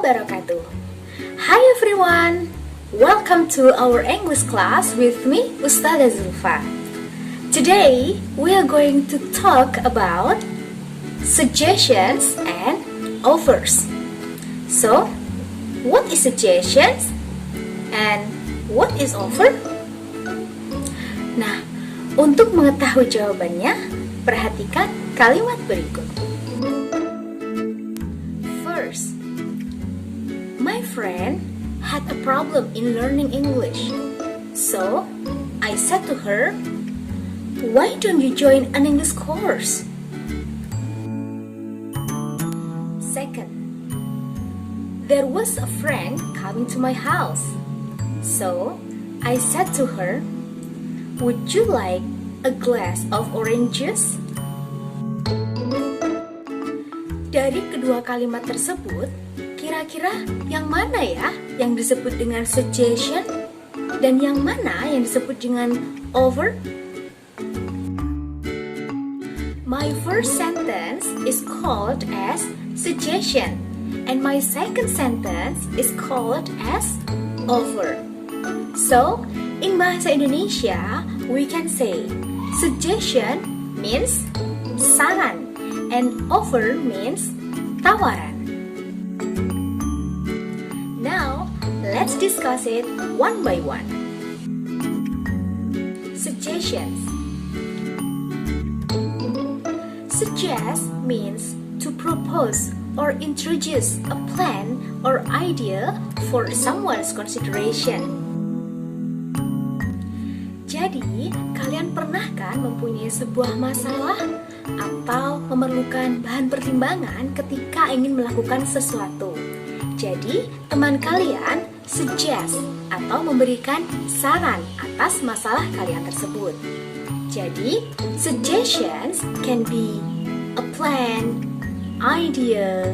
wabarakatuh. Hi everyone, welcome to our English class with me, Ustazah Zulfa. Today, we are going to talk about suggestions and offers. So, what is suggestions and what is offer? Nah, untuk mengetahui jawabannya, perhatikan kalimat berikut. First, my friend had a problem in learning English. So, I said to her, "Why don't you join an English course?" Second, there was a friend coming to my house. So, I said to her, "Would you like a glass of orange juice?" Dari kedua kalimat tersebut, kira-kira yang mana ya yang disebut dengan suggestion dan yang mana yang disebut dengan offer? My first sentence is called as suggestion and my second sentence is called as offer. So, in bahasa Indonesia, we can say suggestion means saran and offer means tawaran. Now, let's discuss it one by one. Suggestions. Suggest means to propose or introduce a plan or idea for someone's consideration. Jadi, kalian pernah kan mempunyai sebuah masalah atau memerlukan bahan pertimbangan ketika ingin melakukan sesuatu? Jadi, teman kalian suggest atau memberikan saran atas masalah kalian tersebut. Jadi, suggestions can be a plan, idea,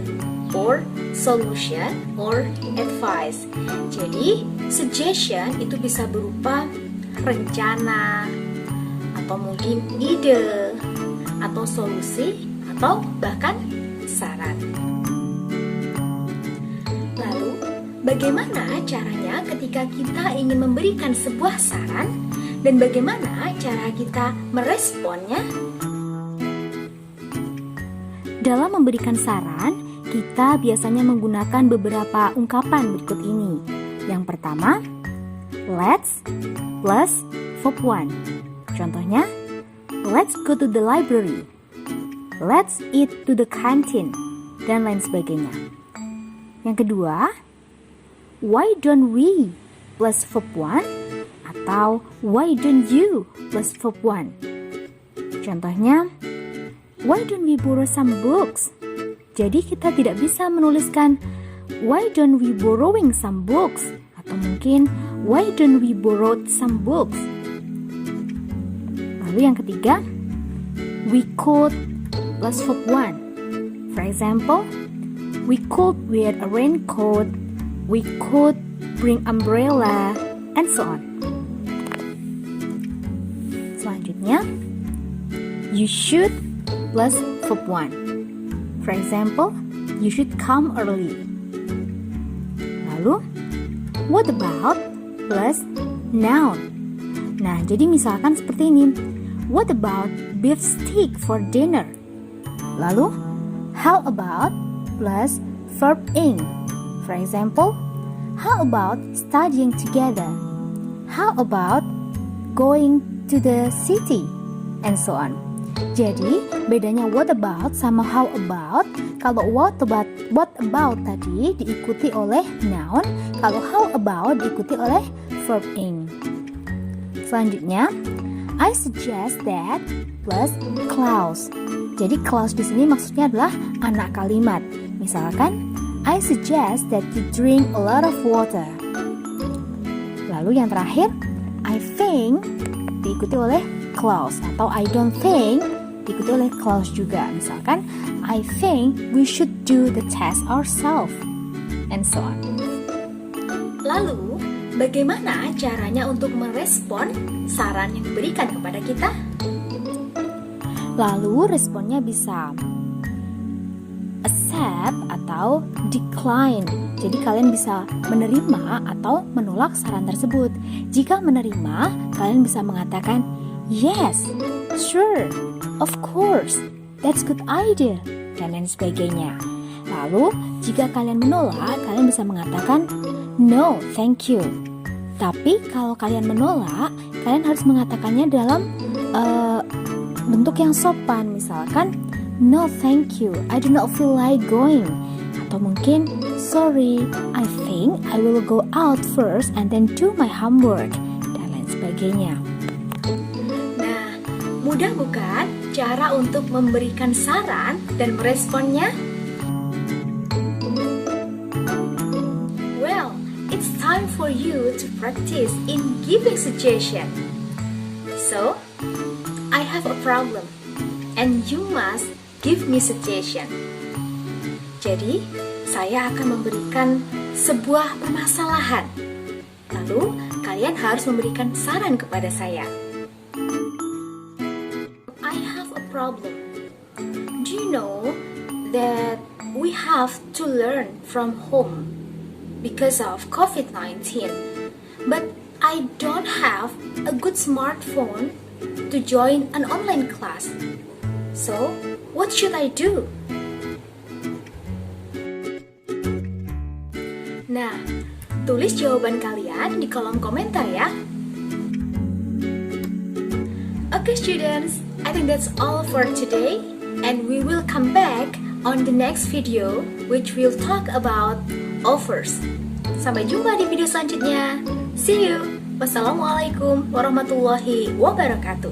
or solution, or advice. Jadi, suggestion itu bisa berupa rencana, atau mungkin ide, atau solusi, atau bahkan saran. Lalu, bagaimana caranya ketika kita ingin memberikan sebuah saran dan bagaimana cara kita meresponnya? Dalam memberikan saran, kita biasanya menggunakan beberapa ungkapan berikut ini. Yang pertama, let's plus verb 1. Contohnya, let's go to the library, let's eat to the canteen, dan lain sebagainya. Yang kedua, why don't we plus verb 1 atau why don't you plus verb 1. Contohnya, why don't we borrow some books? Jadi kita tidak bisa menuliskan why don't we borrowing some books atau mungkin why don't we borrowed some books. Lalu yang ketiga, we could plus verb 1. For example, we could wear a raincoat, we could bring umbrella, and so on. Selanjutnya, you should plus verb 1. For example, you should come early. Lalu, what about plus noun. Nah, jadi misalkan seperti ini. What about beef steak for dinner? Lalu, how about plus verb ing. For example, how about studying together? How about going to the city? And so on. Jadi, bedanya what about sama how about. Kalau what about tadi diikuti oleh noun, kalau how about diikuti oleh verb ing. Selanjutnya, I suggest that plus clause. Jadi clause di sini maksudnya adalah anak kalimat. Misalkan, I suggest that you drink a lot of water. Lalu yang terakhir, I think diikuti oleh clause atau I don't think diikuti oleh clause juga. Misalkan, I think we should do the test ourselves, and so on. Lalu, bagaimana caranya untuk merespon saran yang diberikan kepada kita? Lalu responnya bisa accept accept atau decline. Jadi kalian bisa menerima atau menolak saran tersebut. Jika menerima, kalian bisa mengatakan yes, sure, of course, that's good idea, dan lain sebagainya. Lalu, jika kalian menolak, kalian bisa mengatakan no, thank you. Tapi kalau kalian menolak, kalian harus mengatakannya dalam bentuk yang sopan. Misalkan, no, thank you, I do not feel like going. Atau mungkin, sorry, I think I will go out first and then do my homework, dan lain sebagainya. Nah, mudah bukan cara untuk memberikan saran dan meresponnya? Well, it's time for you to practice in giving suggestion. So, I have a problem, and you must give me suggestion. Jadi, saya akan memberikan sebuah permasalahan. Lalu, kalian harus memberikan saran kepada saya. I have a problem. Do you know that we have to learn from home because of COVID-19? But I don't have a good smartphone to join an online class. So, what should I do? Nah, tulis jawaban kalian di kolom komentar ya. Okay students, I think that's all for today, and we will come back on the next video which will talk about offers. Sampai jumpa di video selanjutnya. See you. Wassalamualaikum warahmatullahi wabarakatuh.